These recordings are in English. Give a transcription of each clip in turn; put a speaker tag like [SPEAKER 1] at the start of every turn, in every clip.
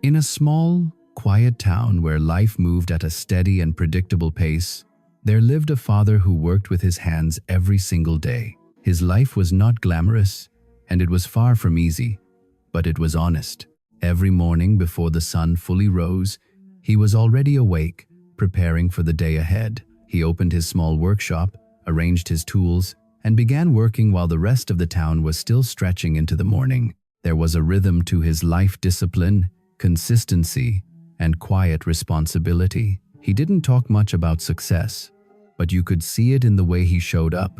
[SPEAKER 1] In a small, quiet town where life moved at a steady and predictable pace, there lived a father who worked with his hands every single day. His life was not glamorous, and it was far from easy, but it was honest. Every morning before the sun fully rose, he was already awake, preparing for the day ahead. He opened his small workshop, arranged his tools, and began working while the rest of the town was still stretching into the morning. There was a rhythm to his life: discipline, consistency, and quiet responsibility. He didn't talk much about success, but you could see it in the way he showed up,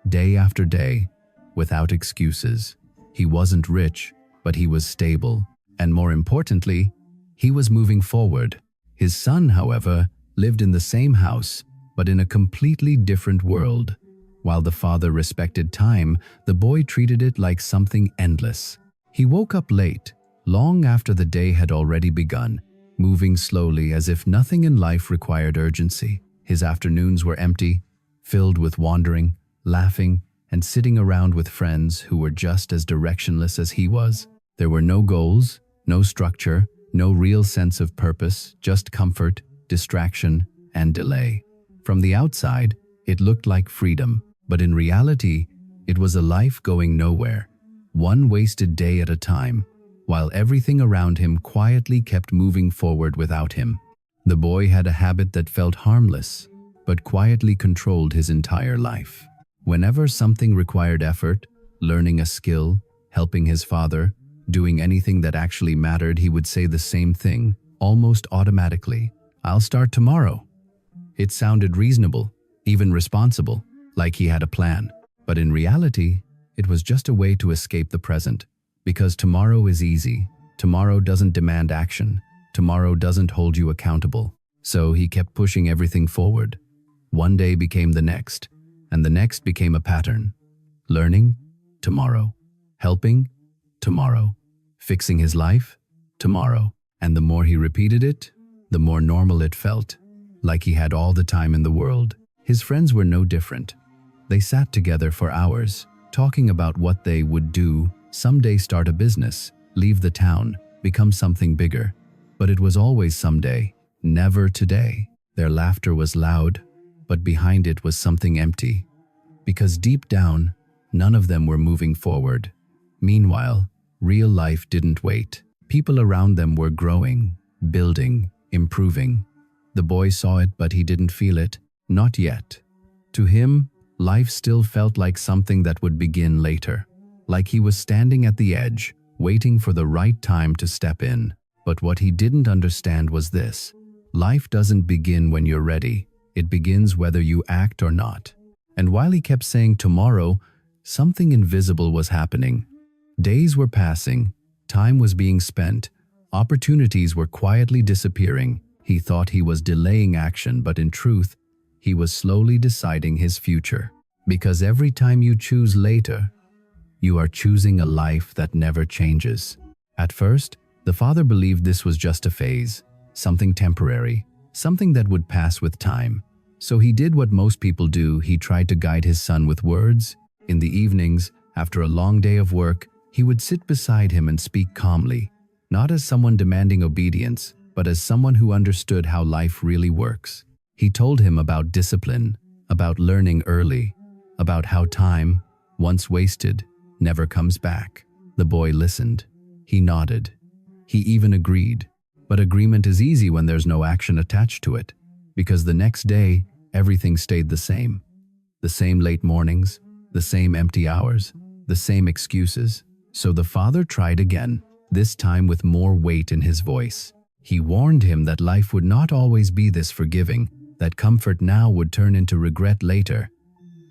[SPEAKER 1] day after day, without excuses. He wasn't rich, but he was stable, and more importantly, he was moving forward. His son, however, lived in the same house, but in a completely different world. While the father respected time, the boy treated it like something endless. He woke up late, long after the day had already begun, moving slowly as if nothing in life required urgency. His afternoons were empty, filled with wandering, laughing, and sitting around with friends who were just as directionless as he was. There were no goals, no structure, no real sense of purpose, just comfort, distraction, and delay. From the outside, it looked like freedom, but in reality, it was a life going nowhere, one wasted day at a time, while everything around him quietly kept moving forward without him. The boy had a habit that felt harmless, but quietly controlled his entire life. Whenever something required effort, learning a skill, helping his father, doing anything that actually mattered, he would say the same thing, almost automatically: "I'll start tomorrow." It sounded reasonable, even responsible, like he had a plan. But in reality, it was just a way to escape the present. Because tomorrow is easy, tomorrow doesn't demand action, tomorrow doesn't hold you accountable. So he kept pushing everything forward. One day became the next, and the next became a pattern. Learning? Tomorrow. Helping? Tomorrow. Fixing his life? Tomorrow. And the more he repeated it, the more normal it felt, like he had all the time in the world. His friends were no different. They sat together for hours, talking about what they would do: someday start a business, leave the town, become something bigger. But it was always someday, never today. Their laughter was loud, but behind it was something empty. Because deep down, none of them were moving forward. Meanwhile, real life didn't wait. People around them were growing, building, improving. The boy saw it, but he didn't feel it. Not yet. To him, life still felt like something that would begin later. Like he was standing at the edge, waiting for the right time to step in. But what he didn't understand was this: life doesn't begin when you're ready. It begins whether you act or not. And while he kept saying tomorrow, something invisible was happening. Days were passing, time was being spent, opportunities were quietly disappearing. He thought he was delaying action, but in truth, he was slowly deciding his future. Because every time you choose later, you are choosing a life that never changes. At first, the father believed this was just a phase, something temporary, something that would pass with time. So he did what most people do: he tried to guide his son with words. In the evenings, after a long day of work, he would sit beside him and speak calmly, not as someone demanding obedience, but as someone who understood how life really works. He told him about discipline, about learning early, about how time, once wasted, never comes back. The boy listened. He nodded. He even agreed. But agreement is easy when there's no action attached to it, because the next day, everything stayed the same. The same late mornings, the same empty hours, the same excuses. So the father tried again, this time with more weight in his voice. He warned him that life would not always be this forgiving, that comfort now would turn into regret later.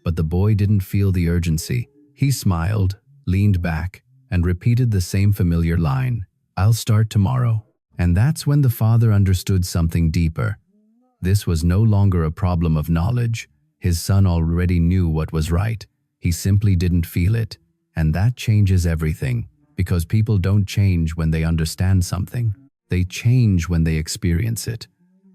[SPEAKER 1] But the boy didn't feel the urgency. He smiled, leaned back, and repeated the same familiar line: "I'll start tomorrow." And that's when the father understood something deeper. This was no longer a problem of knowledge. His son already knew what was right. He simply didn't feel it. And that changes everything, because people don't change when they understand something. They change when they experience it,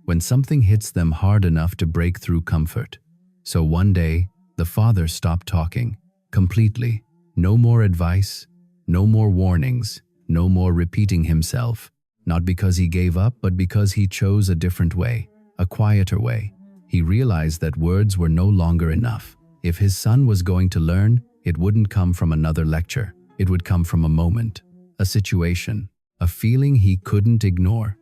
[SPEAKER 1] when something hits them hard enough to break through comfort. So one day, the father stopped talking, completely. No more advice, no more warnings, no more repeating himself. Not because he gave up, but because he chose a different way, a quieter way. He realized that words were no longer enough. If his son was going to learn, it wouldn't come from another lecture. It would come from a moment, a situation, a feeling he couldn't ignore.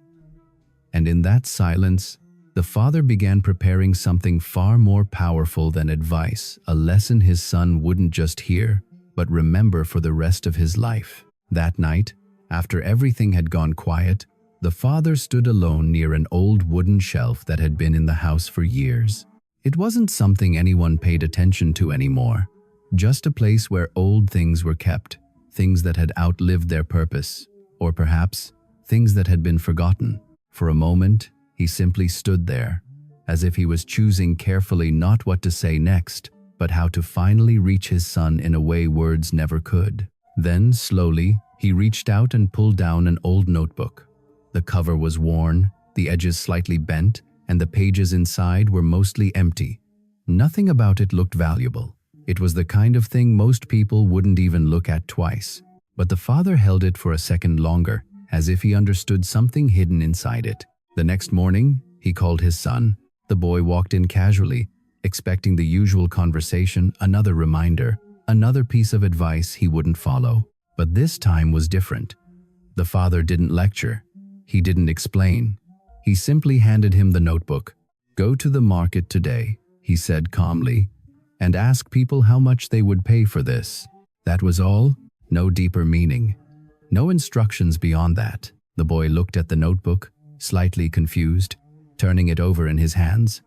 [SPEAKER 1] And in that silence, the father began preparing something far more powerful than advice, a lesson his son wouldn't just hear, but remember for the rest of his life. That night, after everything had gone quiet, the father stood alone near an old wooden shelf that had been in the house for years. It wasn't something anyone paid attention to anymore, just a place where old things were kept, things that had outlived their purpose, or perhaps things that had been forgotten. For a moment, he simply stood there, as if he was choosing carefully not what to say next, but how to finally reach his son in a way words never could. Then, slowly, he reached out and pulled down an old notebook. The cover was worn, the edges slightly bent, and the pages inside were mostly empty. Nothing about it looked valuable. It was the kind of thing most people wouldn't even look at twice. But the father held it for a second longer, as if he understood something hidden inside it. The next morning, he called his son. The boy walked in casually, expecting the usual conversation, another reminder, another piece of advice he wouldn't follow. But this time was different. The father didn't lecture. He didn't explain. He simply handed him the notebook. "Go to the market today," he said calmly, "and ask people how much they would pay for this." That was all. No deeper meaning. No instructions beyond that. The boy looked at the notebook, slightly confused, turning it over in his hands.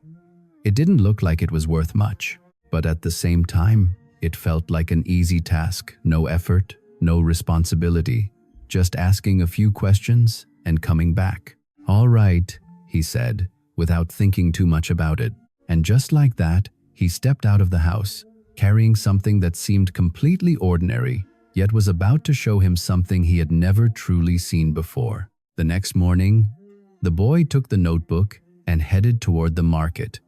[SPEAKER 1] It didn't look like it was worth much, but at the same time, it felt like an easy task. No effort, no responsibility, just asking a few questions and coming back. "All right," he said, without thinking too much about it. And just like that, he stepped out of the house, carrying something that seemed completely ordinary, yet was about to show him something he had never truly seen before. The next morning, the boy took the notebook and headed toward the market,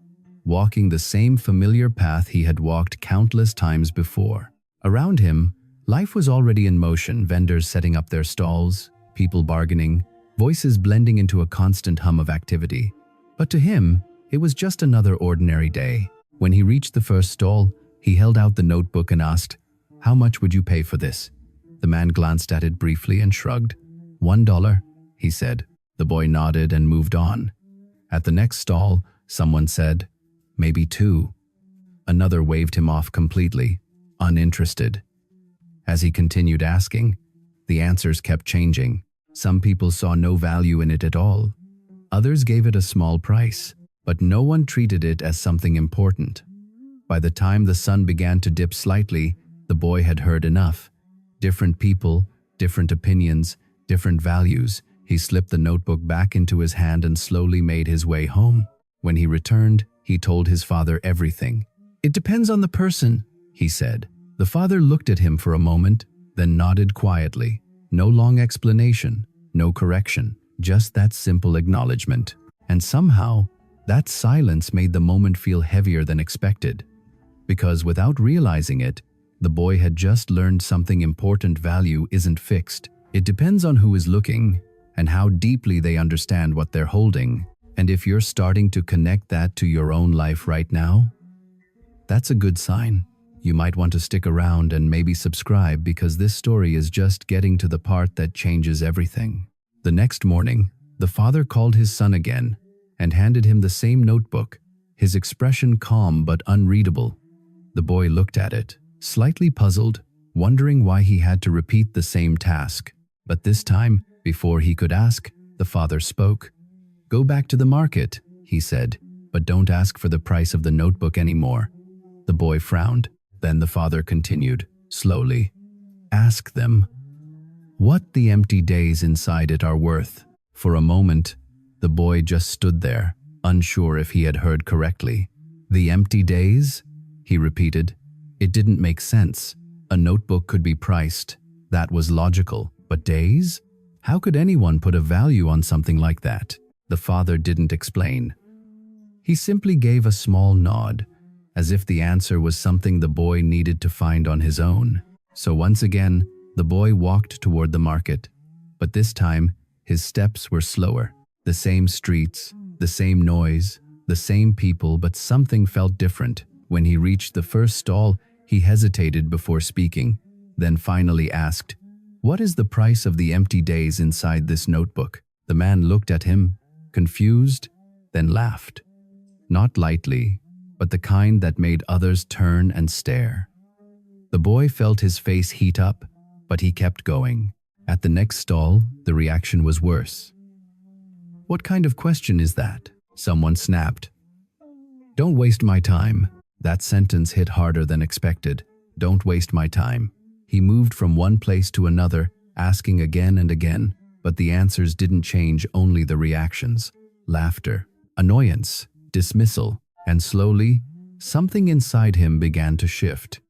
[SPEAKER 1] walking the same familiar path he had walked countless times before. Around him, life was already in motion, vendors setting up their stalls, people bargaining, voices blending into a constant hum of activity. But to him, it was just another ordinary day. When he reached the first stall, he held out the notebook and asked, "How much would you pay for this?" The man glanced at it briefly and shrugged. $1, he said. The boy nodded and moved on. At the next stall, someone said, "Maybe $2. Another waved him off completely, uninterested. As he continued asking, the answers kept changing. Some people saw no value in it at all. Others gave it a small price, but no one treated it as something important. By the time the sun began to dip slightly, the boy had heard enough. Different people, different opinions, different values. He slipped the notebook back into his hand and slowly made his way home. When he returned, he told his father everything. "It depends on the person," he said. The father looked at him for a moment, then nodded quietly. No long explanation, no correction, just that simple acknowledgement. And somehow, that silence made the moment feel heavier than expected. Because without realizing it, the boy had just learned something important. Value isn't fixed. It depends on who is looking and how deeply they understand what they're holding. And if you're starting to connect that to your own life right now, that's a good sign. You might want to stick around and maybe subscribe, because this story is just getting to the part that changes everything. The next morning, the father called his son again and handed him the same notebook, his expression calm but unreadable. The boy looked at it, slightly puzzled, wondering why he had to repeat the same task. But this time, before he could ask, the father spoke. "Go back to the market," he said, "but don't ask for the price of the notebook anymore." The boy frowned. Then the father continued, slowly, "Ask them what the empty days inside it are worth." For a moment, the boy just stood there, unsure if he had heard correctly. "The empty days?" he repeated. It didn't make sense. A notebook could be priced. That was logical. But days? How could anyone put a value on something like that? The father didn't explain. He simply gave a small nod, as if the answer was something the boy needed to find on his own. So once again, the boy walked toward the market. But this time, His steps were slower. The same streets, the same noise, the same people, but something felt different. When he reached the first stall, he hesitated before speaking, then finally asked, "What is the price of the empty days inside this notebook?" The man looked at him, confused, then laughed. Not lightly, but the kind that made others turn and stare. The boy felt his face heat up, but he kept going. At the next stall, the reaction was worse. "What kind of question is that?" Someone snapped. "Don't waste my time." That sentence hit harder than expected. Don't waste my time. He moved from one place to another, asking again and again, but the answers didn't change, only the reactions. Laughter, annoyance, dismissal, and slowly, something inside him began to shift.